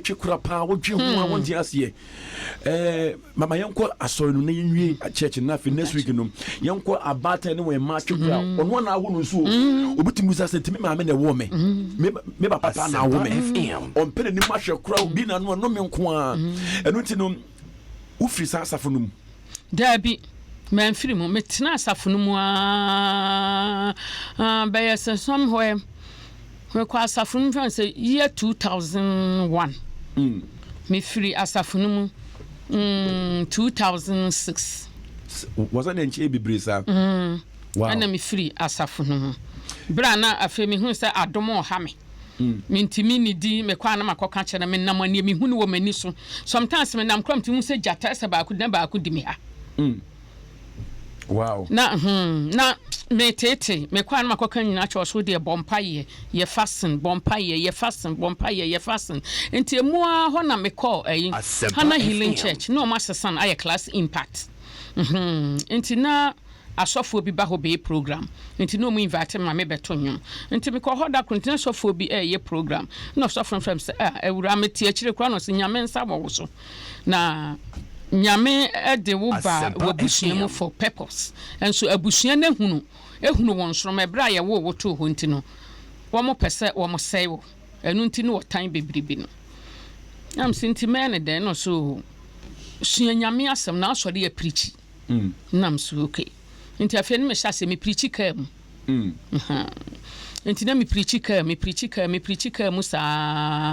Chikura pa wodwe ho wonti ase mama yanko asori no na yenwie church na fi next week no yanko abata ne we ma chikura ono na awo no so obutimu sa sentime mama na wo me papa na wo me on pene ni ma hwekura bi na no me nko a eno nti no ufiri sa asafo no dabi man free mo metena asafo no mu by somewhere we kwa asafo no fan say year 2001 me free asafo no mu 2006 was an enche bibrisa wow ana me free asafo no mu bra na afa me hu say adomo ha me mintimi ni di me kwa na makoka kye na me nam ani me hu no wo mani so sometimes me nam krom ti hu say jata se ba ku na ba ku di me ha wow na me tete me kwa na makoka nyina cho so de bompaye ye fasten bompaye ye fasten bompaye ye fasten enti emu a ho na me call Hana Healing Church no master son aye class impact enti na asofo bi ba ho be program enti no mu invite ma me beto nwom enti me ko hoda kontina asofo bi ye program no asofo from say ewura me tie akire kwa no se nyame nsa wo so na nyame de wo ba wabusua mu for purpose enso abusua na ehunu won soro me bra ye wo to ho enti no wo mo pese wo mo sei wo enu enti no tan bebribi no am sinti me de no so sua nyame asem na asori ya preach nam so okay enti afia no me sha se me preach kam enti na me preach kam sa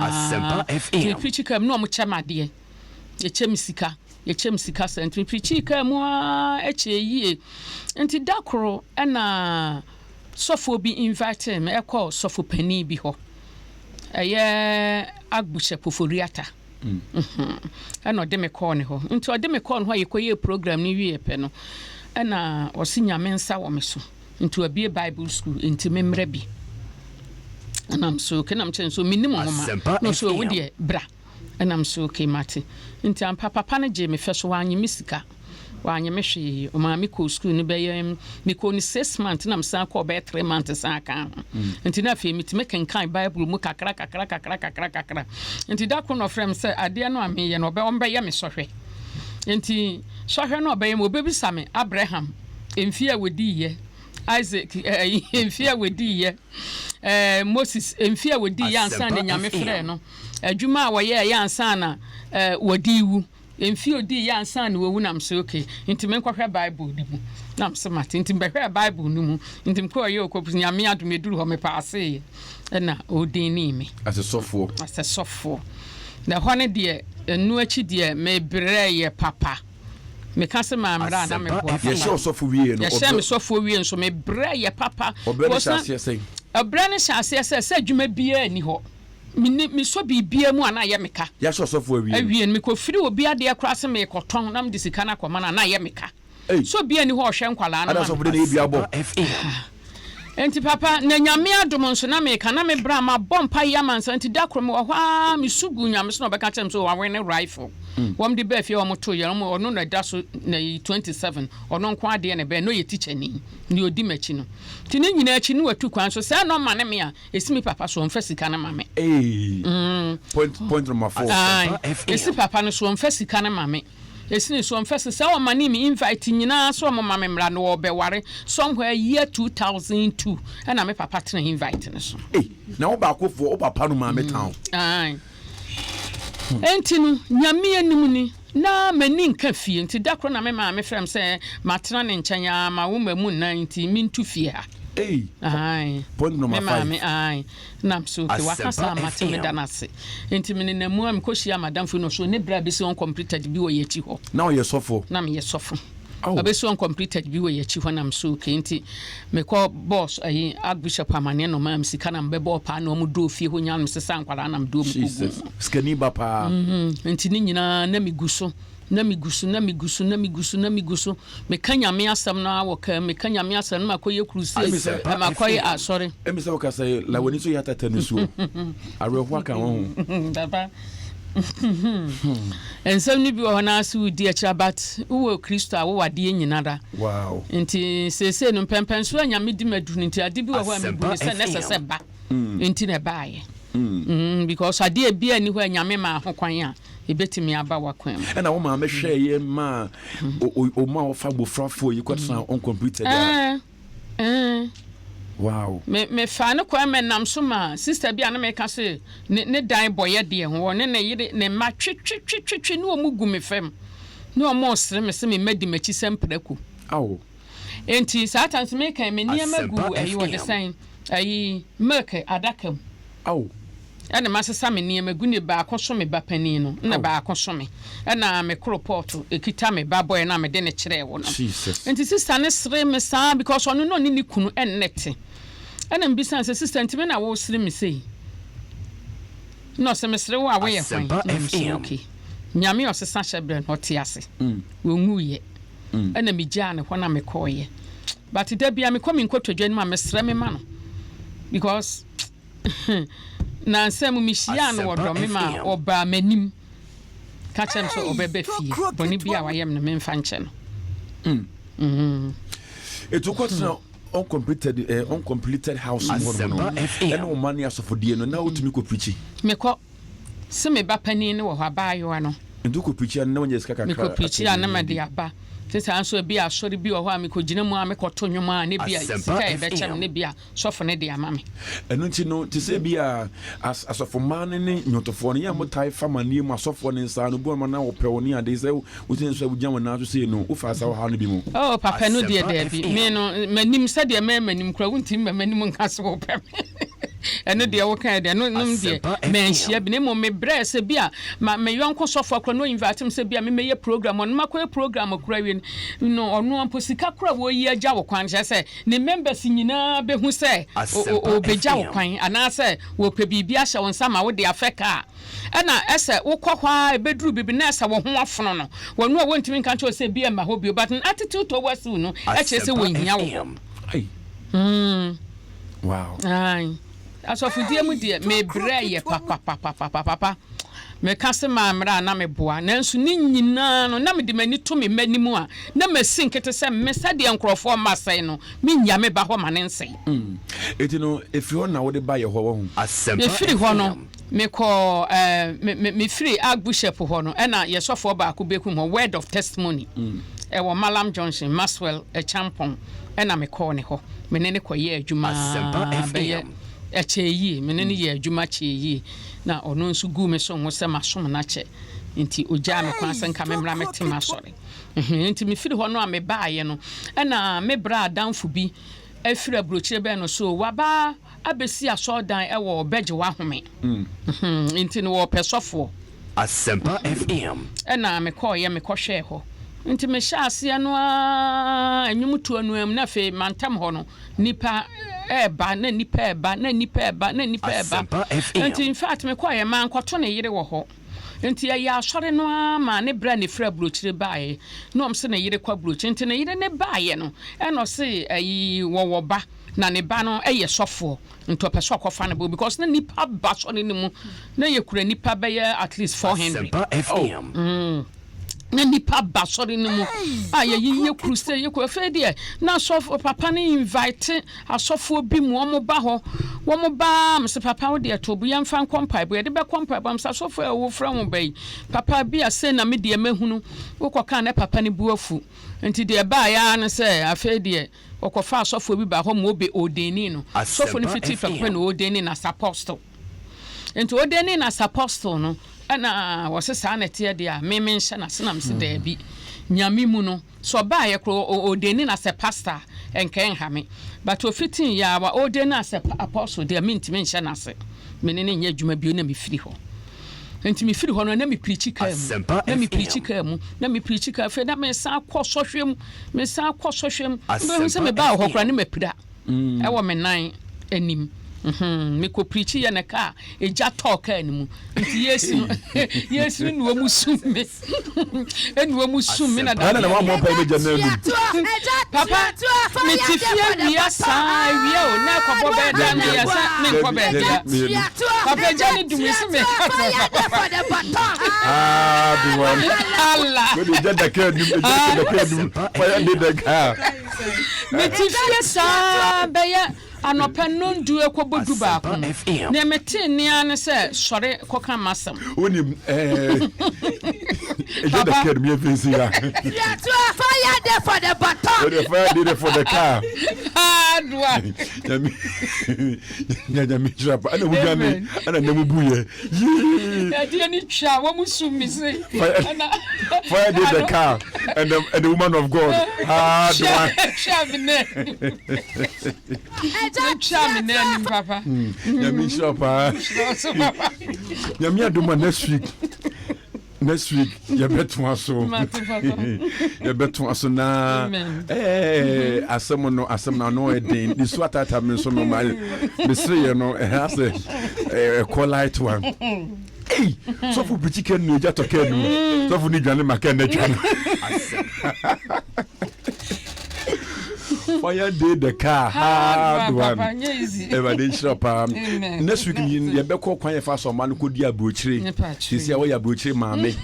Asempa FM me preach kam no mo chamade ye chem sika sa enti preach kam a yie enti dakoro na sofo bi invite me call sofo pani bi ho agbushe poforiata ana de me call ne ho enti ode me call no ye koye program ni wie pe no na osinya mensa wo me so enti abie bible school enti memre bi anam so kenam chen so minimum homa no so wo de bra anam so okay mate enti am papa na je me feso wanyi misika wanyi me hwe o ma me ko school ni be me ko ni 6 months na msan ko be 3 months aka enti na fe mitime kenkan bible mu kakra enti da ko no frem say ade no ame ye no be on be ye me sohwe enti sohwe no be ye mo bebi same Abraham emfia wodi ye Isaac emfia wodi ye Moses emfia wodi ye ansa na nyame frɛ no adwuma wo ye ansa na wodi wu emfia odi ye ansa na wo nam so okay enti men kwahwɛ bible di mu nam so mate enti behwɛ bible no mu enti ko ye okopus nyame adom eduru ho me paase na odin ni me asesofo na hone de enu achi de me brɛ ye papa me ka se ma mra na me boa ye show sofo wie no ye share me sofo wie nso me brɛ ye papa obrɛ shase sei obrɛ ne shase se adwuma bia ni ho mi so bibia mu ana ye meka ya show sofo wie awie me ko firi obi ade akra se me koton na me de sika na koma na ye meka so bia ni ho hwe nkwala na ana so bude ne bia bo enti papa na nyame adom nso na me ka na me bra ma bompa ya mansa enti dakro me wo hwa me sugu nyame so na beka chem so wa ne rifle wom de ba fie wo to ye no ono na da so na 27 ono nko ade ne be no ye teacher ni odi machi no ti ne nyina achi no watu kwan so say no ma ne me a esimi papa so mfa sika na ma me point number 4 esi papa no so mfa sika na ma me esini so mfese say o mani me invite nyina so mo mama mra no obeware somewhere year 2002 na me papa tena invite ne so na wo ba akofo o papa no ma me town enti no nyame anim ni na mani nka fie enti dakro na me ma me frem say matena ne nkyanya ma wo mamu na enti mintu fie ha point number 5 nam so ke wakasa mate me danase enti me na mu am koshia madam fu no so ne bra be se on completed bi wo yechi ho na wo ye sofo na me ye sofo abeso on completed bi wo yechi ho nam so ke enti me ko boss ayi archbishop amane no mam sika na mbe bo pa na omu do fie ho nyanum se sankwara na mdo mu kugu skani ba pa enti ni nyina na miguso na migusu me kanya me asam na wo ka me kanya me asam na makoye crusade makoye sorry emi se wo ka say la woni so yata tanusu arehwa ka ho baba ensem ni bi wo na asu di acha but wo Kristo a wo wade nyinara wow enti sese no pempenso anya me di madu nti ade bi wo ho a me bu se necessary ba enti na baaye because ade bia ni ho anyame ma ho kwan a ebetimi aba wakwan mu and a woman me share ye ma o ma o fa bofrafo yi kwatsa on computer there wow me fa ne kwa me nam so ma sister bia na me ka se ne dan boye de ho ne yire ne ma twi ne o mu gu me fam ne o mo sere me se me madi machi sempraku awo enti satans me kan me niam gu ayi wo de san ayi milk adakam awo ana masesa me niam gu ne ba akoso me ba pani no na ba akoso me ana me kroport ekita me ba boy na me de ne kire wo no enti sister ne sere me sa because ono no ni kunu ennete ana mbisa se sister ntime na wo sere me sei no se me sere wo a wo ye kwan okay nyame osesa hyebre no te ase wo nguye ana me gya ne hona me koye but da bia me komi nkotodwa ni ma me sere me ma no because na nsem mi hia no wodo me ma oba manim ka chem so obebe fie boni bia wayem no me mfa nche no etukotna uncompleted house no and no money asofodie no na otumi ko preach me ko se me ba pani ne wo ha ba yo no nduko preach na wonye ska kakra me ko preach na ma de aba sesa nso bia asori bi wo ho a me ko gina mu a me ko to nwom a ne bia sika e be chem ne bia sofo ne de ama me enu nti no te se bia asofo man ne nyotofo ne ya motai fama ne mu asofo ne nsa no bu ma na wo pe wo ne ade se wo tin so abugya na so se no wo fa sa wo ha no bi mu oh papa no de bi me no manim sa de manim kura wontim manim nka so wo pe eno de wo kan de no de menhia bi ne mo me bre se bia me yonko sofo akra no invite me se bia me meye program on makoye program akra wi no ono amposika kra wo yi agya wo kwan se ne members nyina be hu se o begya wo kwan ana se wo pe bibia hye won sama wo de afeka ana ese wo kwakwa ebeduru bibi na ese wo ho afono no wonu a wontimi nka cho se bia ma ho bio but attitude to wasu no e che se wo hia wo wow ai asofudie mu de me bre ye papa me kase mamra na me boa nanso ni nyina no na me de mani to me manimu a na me sinkete se me sade enkrofo masai no me nya me ba ho manense eti no efi ho na wo de ba ye ho wo asempa efiri ho no me ko me free Archbishop ho no na ye sofo ba ko bekum ho word of testimony e wo Malam Johnson Maxwell e champon na me ko ne ho me ne ko ye adwuma be ye echeyi me ne ye adwuma cheyi na ono nso gu me so ho se masom na che nti oja me kwan se nka me mra metima sori nti me firi ho no a me baaye no na me bra danfo bi afiri abrochire be no so waba abesi asodan e wo beje wa home nti no wo pesofo Asempa FM na me ko ye me ko hwe ho nti me hya ase no a enwumutu anuam na fe mantam ho no nipa eba na nipa eba na nipa eba na nipa eba nti in fact me kwa ye man kwato ne yire wo ho nti ya asore no ama ne bra ne fra brochire baaye no om se ne yire kwa brochire nti ne yire ne baaye no e no se ayi wo ba na ne ba no eye sofo nto peso akofa ne bo because na nipa ba so ne mu na ye kura nipa ba ye at least 400 Asempa FM na nipa ba sori ne mu ye crusade ye ko fe de na so papa ne invite asofo bi mu omo ba ho wo mo ba mse papa wo de to bu ye mfa kompa bu ye de be kompa ba mse asofo e wo fra mo bai papa bi ase na me de mahunu wo koka na papa ne bu afu nti de ba ya na se afe de okofa asofo bi ba ho mo be odeni no asofo ne fiti fa ko na odeni na apostle nti odeni na apostle no ana wose sa na tie dia meme nhye na senam se da bi nyame mu no so ba ye kro odeni na se pastor enken ha me but ofitin ya wa odeni na se apostle dia mintime nhye na se menene nya adwuma bi na me firi ho enti me firi ho no na me preach ka mu na me preach ka mu na me preach ka fe na me sa akọ sohwem be hu se me ba ho kra ne mapira e wo me nan anim me ko preach ya na ka eja talk animu nti yesu nuwa musume enuwa musume na da na wa mo pa eja na anu papa me tifia bia sa wi o na ko bo be da na ya sa me ko be dia papa jani dumisi me bi wan Allah go de da ka du pa ya de da ka me tifia sa be ya Anopa non do ekobodu ba ko. FM. Na mete nia ne se sore koka masam. Oni je da kid me fancy ya. Yeah, to fire there for the baton. The fire did it for the car. Hard one. Nyame trap. Ana wugame, ana nemu buye. Ya dia ni twa wo musum mi se. Fire did the car and the woman of God. Hard one. Shamine. Shamine ni papa. Nyame trap. Nyame adoma next week you better aso you better aso na asem na no edin the swatata me so no mal me say no has a qualite one hey so for chicken no ja to kenu so for ni dwane maka na dwane fire did the car hard one everybody shop next week you be call kwan fa so man ko di abrochire sisi a we abrochire maame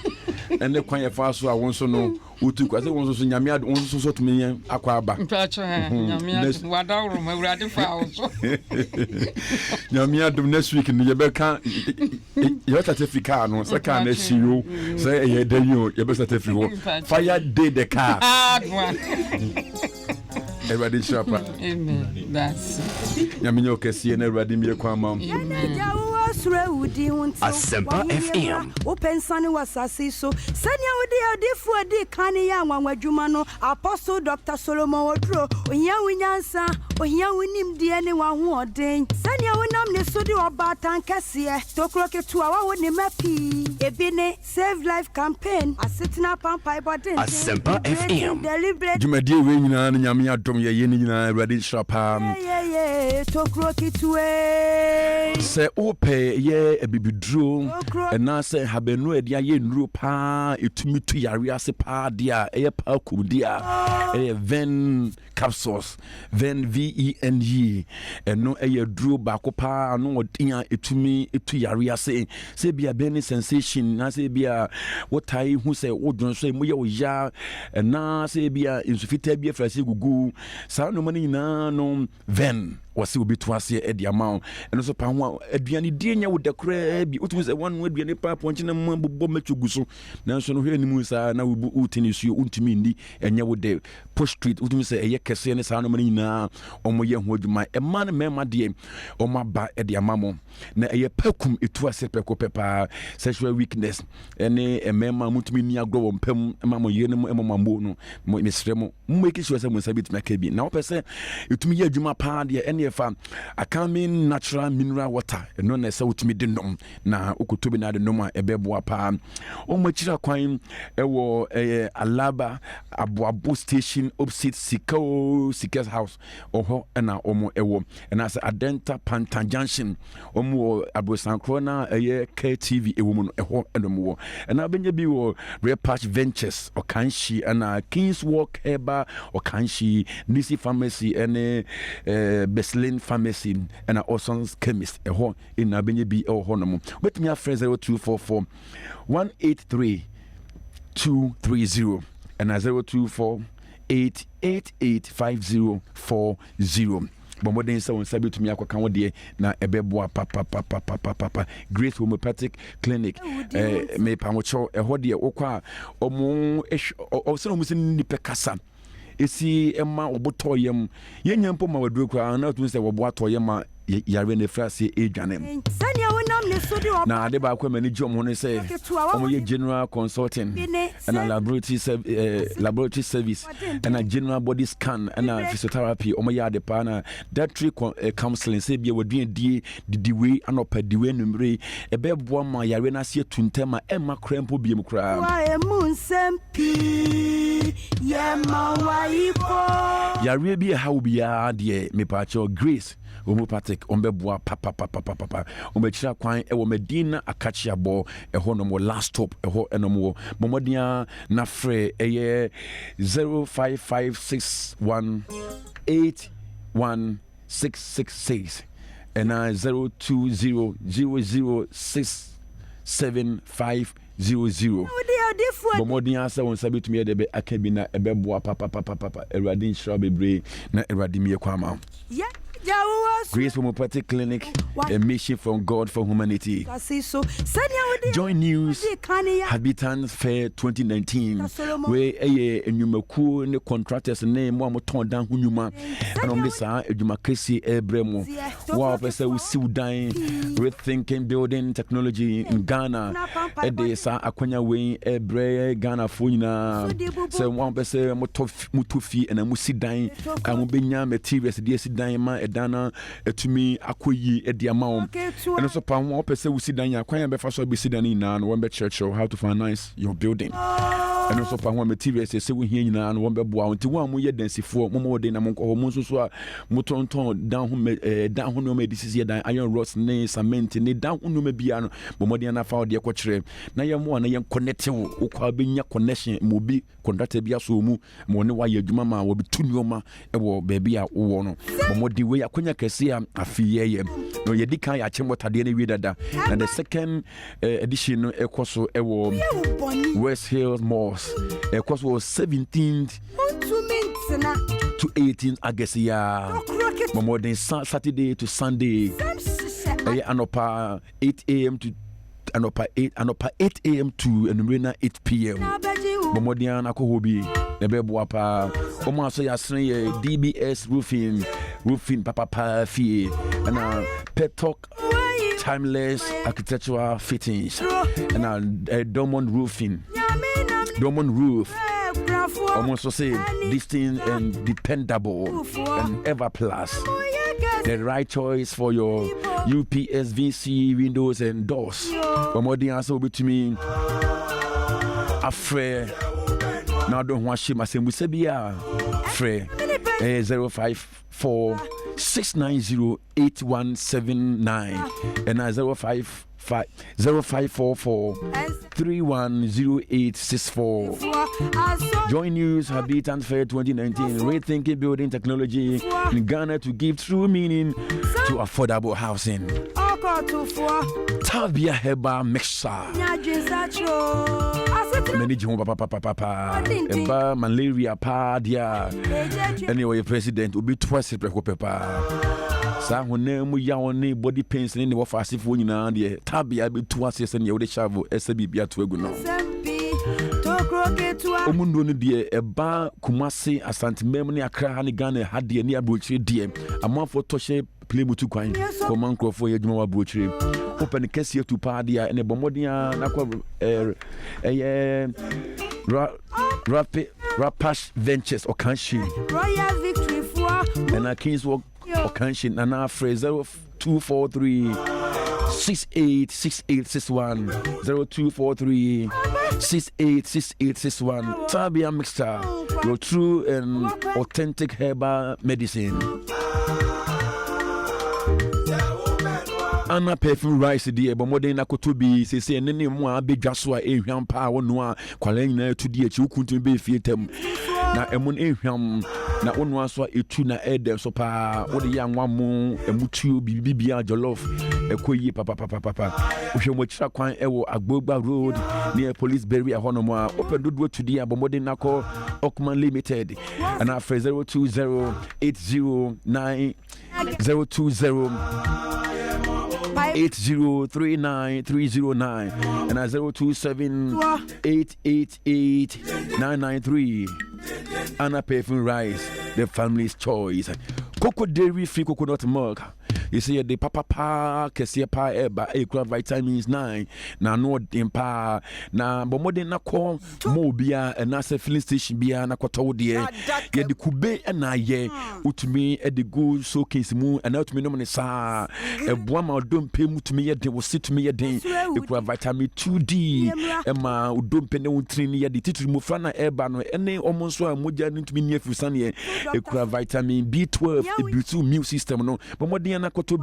ene kwan fa so a won so no utu kwase won so nyame ad won so to me akwa aba mpacho nyame ad wadawro mawurade fa so nyame ad next week you be kan you certificate no se kan na siyo say e dey you be certificate fire did the car hard one. Everybody shop. Amen. That's Yaminyo kesi na everybody mi kwa mam. Asempa FM. Open sunny wasasi so. Sanya odi adifu adi kani ya wanwadwuma no. Apostle Dr. Solomon Wodro. Ohia winyansa, ohia winim die ne wa ho oden. Sanya wonam ne so di obatan kese. Tokro ketua wa woni mapi. Ebine Save Life campaign. Asetina pampa ibodin. Asempa FM. Jumadi we nyina na nyame adom ye ye nyina everybody shop. Tokro kitwe. Se ope ye ebibidro na se habenu edia ye nru pa etumi tu yare ase pa dia eye pa kudia ven capsules ven VENE eno eye duro ba ko pa no odin etumi etu yare ase se bia beni sensation na se bia wotai hu se wodwon so mu ye oya na se bia insufita bia frase gugu sa no mani na no ven wasi obi to ase e dia ma eno so pa ho aduane die nya wo dekra bi utumi se wanu aduane pa ponche na mabobbo mechugu so na so no hwe ni mu sa na wo utini suo untumi ndi enya wo de push street utumi se eye kese ne sa no mani na omo ye ho adwuma e man mema de omo ba e dia mamo na eye pakum etu ase peko pepa sexual weakness ene emema mutumi ni agro wo mpam mamo ye ne mo mambo no mo mesre mo make sure se mo sabit na ka bi na wo pese etumi ye adwuma pa de ene fa akamin natural mineral water eno na se utumi de nom na ukotobi na de nom a ebeboa pa o machira kwan ewo Alaba Aboabo station opposite Sika's house oho na omo ewo na se Adenta Pantan Junction omo Abosankro na KTV ewo mu no eho enomo na benye bi wo Repatch Ventures Okanshi na Kings Walk Heba Okanshi Nisi Pharmacy ene Beslin Pharmacy and Orson's Chemist eho in abenye bi eho no mo betumi afre 0244 183 230 and 024 8885040 Bomoden sa won sabi tumi akoka wo de na ebeboa papa Great Homeopathic Clinic me pamocho eho de okwa omo se no musin ni pekasa esi ema obotoyem yenyampo ma waduro kwa na tun se wobo atoyem yare ne frase edwanem na de ba kwa mani jom hono se omo ye general consulting and laboratory service and a general body scan and a physiotherapy omo ya de pa na dietary counseling se bia waduen di we anopa di we numre ebebo ma yare na se tuntema ema krempo biem kra yare bi ha obia de me pa cho Grace Homeopathic ombeboa papa ombechira kwan ewo Medina Akachiabo eho no mo last stop eho enomo momodia na frɛ eye 0556181666 and 0200067500 Bomodia sa won sabi tumi de be akabi na ebeboa papa erade nshira bebre na erade mi kwama Grace Homeopathic Clinic, a mission from God for humanity. Join News Habitant Fair 2019, where a numaku and the contractors name one more torn down Hunuma, and on this side, Jumakesi Ebremo. Wow, person we see dying, rethinking building technology in Ghana. At the Sa Aquania Way, Ebre, Ghana Funa. So one person Mutufi and a Musi dying, and will be young materials, DS Diama, Edana, to me, Akuyi, at the amount. And also, one person will sit down, Aquia Befasa be sitting in and one church or how to finance your building. And also, one materials, say we hear now and one beboa until one more density for more than among all Monsoa, Moton down home medicine, that iron rods, nay, cement, nay, down home biano, but more than I found the aquatre. Now you're more than connected, who can be your connection, mobi, conducted be a sumu, more than why your mama will be 2 yoma, and baby at one. But more the way I couldn't see a fee. No, you did kind of chamber at the end of that. And the second edition, of course, West Hills Malls, of course, was 17th to 18th, I guess, yeah. More than Saturday to Sunday, and up 8 a.m. to and up 8 a.m. to and arena 8 p.m. Bomodian Akohobi, the Bebuapa, almost say DBS roofing, Papa Fee, and Pet Talk, timeless architectural fittings, and Diamond roofing, Diamond roof. Almost say distinct and dependable and ever plus. The right choice for your UPS, VC, windows and doors. Bomodian also be to me. Afraid. Now don't want shit myself. We say be free 054 690 8179 and 0544 310864. Join News Habitant Fair 2019, rethinking building technology in Ghana to give true meaning to affordable housing. Tabia Heba Mixer. Many papa Eba malaria padia. Anyway, president will be twice a papa. Sa whenever you are body pains in the office for you now, the Tabia be twice and you would travel SB be at Weguno. Omundo dear Eba Kumasi Asante Memoni Accra Ghana had the near butchery dear. A month for Toshe play mutu kwine command crop for Yajuma butchery. Open the case here to Padia and a Bomodia Rapash Ventures or Kanshi Royal Victory for and a King's Walk or Kanshi and our phrase 0243 686861 0243 686861. Tabia Mixer, your true and authentic herbal medicine. Anna perfume rice dear, but more than I could to be say any more big gaswa a young power noir, calling to dear you couldn't be theatem. Now a moon a him, now one was what a tuna ed so pa, or the young one moon, a mutu bibia jollof, a quay papa. If you watch a quine ewo a Boba Road near Police Berry a Honoma, open the door to the Abomodinako Ockman Limited, and after 020 809 020 8039309 and 027 888 993. Anna Perfume Rice, the family's choice. Cocoa dairy free coconut milk. You see the papa kesia pa eba ekura vitamins 9 na no dem pa na bomode na ko mo bia na se filling station bia na kwato de ye de kube na ye utumi e de go showcase mu na utumi no ne sa eboa ma odompe mutumi ye de wo situmi ye den ekura vitamin 2D e ma odompe ne wutri ne ye de titiri mu fra na eba no ene omonso a moja ntumi ne afusane ye ekura vitamin B12 e butu immune system no bomode na photo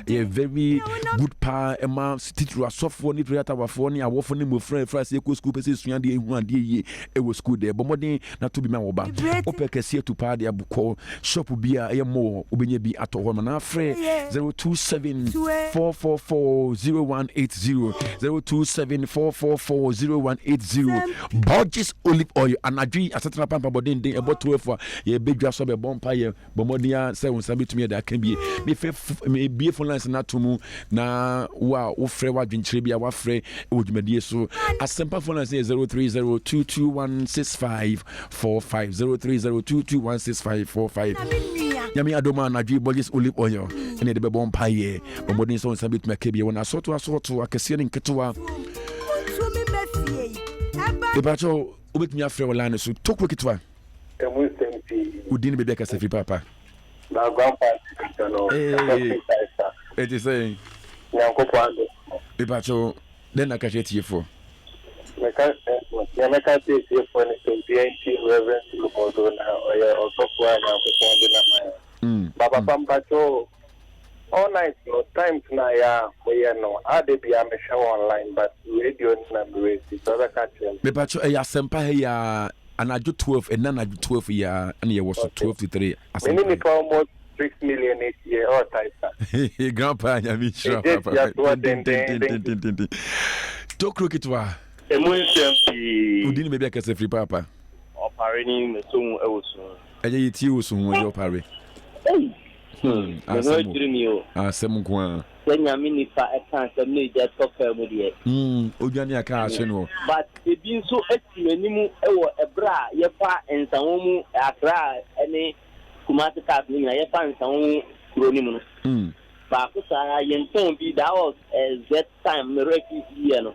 be a very good pa Emma titula software ni creator wa phone ya wo phone mo friend say ko school person sua de ehu ade ye e wo school there but modern na to be ma wo ba opekese to pa de abuko shop bi a mo obenye bi ato ho na frɛ 02744400180 02744400180 Borges olive oil anadwi asetena pampa bodin den ebo 12 ye bedwa so be bompa ye bomodia se won sabi tumi da kan bi me bie phone lines na to mu na wa wo frɛ wa dwinkyere bia wa frɛ odwumadie so asempa phone lines 0302216545 0302216545 Yami adoma na dwi Borges olive oil ene de be bompa ye bomodin so sabi tumi ka bi wona soto akese ne nketewa Ebacho ubetumi afrɛ wala ne so tokwe kitwa udin bebe ka safi papa na grandpa no it is saying Ebacho then na kache tiefo meka tiefo ne TNT Reverend Lumodo na oya osofo na kokon de na baba pampacho all night no time na ya we no ade bia me show online but radio na me so that catch me pacho ya sempa ya anajo 12 and nanajo 12 ya and ye was 12 to 3 asempa me for almost 6 million a year all type grandpa ya mi sure papa to krokitwa emunsempi udini me bia ka se free papa opare ni me so ewusu eje yiti wusu wo yo opare asem kwa senya minifa ekan sem ne je tofa mu de odwane aka ahye no but ebi nso atimanimu ewo ebra ye fa ensanwo mu akra ene kumasi card ni na ye fa ensanwo mu kroni mu no ba ko sa ye nton bi that was that time me refi year no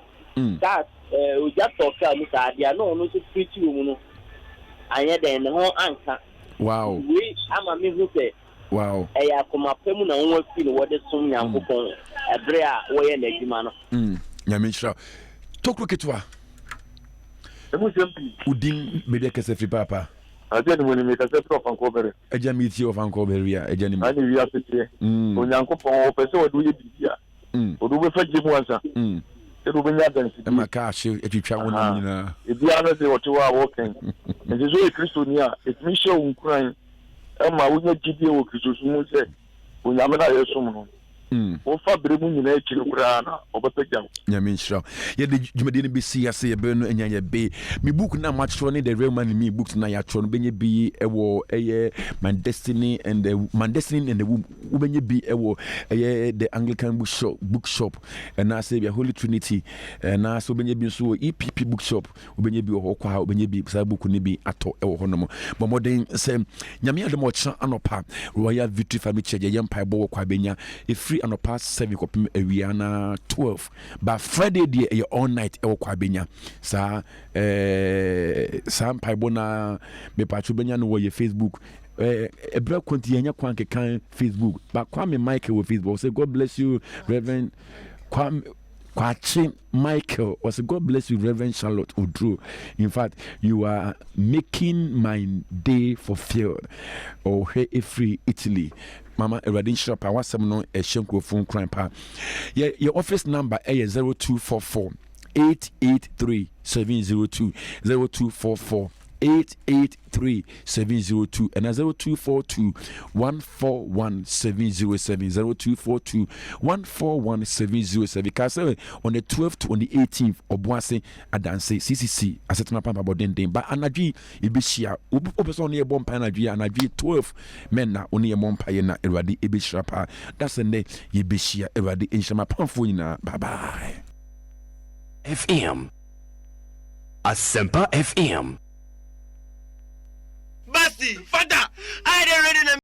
that o just toka mu sa dia no no so preach mu no anye den ne ho anka wow we ama me hu se wow eya kuma pemu na won fi no wode sum nyankopon ebre a wo ye n'adwuma no nyamishra tokro ketwa emusempi udin bebe kese fi papa ade ni moni me kase prof ankobere eja miti of ankobere ya eja ni ani wi apetie onyankopon o pese wode ye bibia odu be fa jimu ansa edu be nya dansi ma ka she etwitwa wona nyina ebia na se wote wa woken nje zo e kristo ni a etimi hye unkuran ema wonya gidie wo kristo sumu se onyame na yesom no wo fa bremu nyina akiri kura na obepegya nyamenshira ye de jumade ne besi ase ye be no enya be me book na matchro ne the real man me book na ya tro no benye bi ewo eye my destiny and the wo benye bi ewo eye the Anglican bookshop and I say be Holy Trinity na so benye bi so EPP bookshop wo benye bi ho kwa wo benye bi sa book ne bi ato ewo ho no mo moden se nyame ade mo cha anopa Royal Victory Family Church ye mpa bo kwa benya e free anopa 7 kopim awiana 12 but Friday day e all night e kwa benya sa mpa bo na me pacho benya no wo Facebook ebra konti yenya kwan kekan Facebook but Kwame Michael with Facebook say God bless you Reverend Kwachi Michael was God bless you Reverend Charlotte Odro. In fact, you are making my day fulfilled. Oh, hey, free Italy. Mama Eradin Shop, I was some no a shank phone crime pa. Your office number is 0244 883 702 0244 883-702 and 0242-141-707 0242-141-707 because on the 12th to on the 18th Obuase Adanse CCC asetena pampa bodenden ba anadwi ebeshia opeso ne ebom pa anadwi 12 men na oni emompa ye na Erade ebeshia pa that's the yebeshia Erade enshama pamfo nyina bye bye FM Asempa FM Basi, father, I didn't ready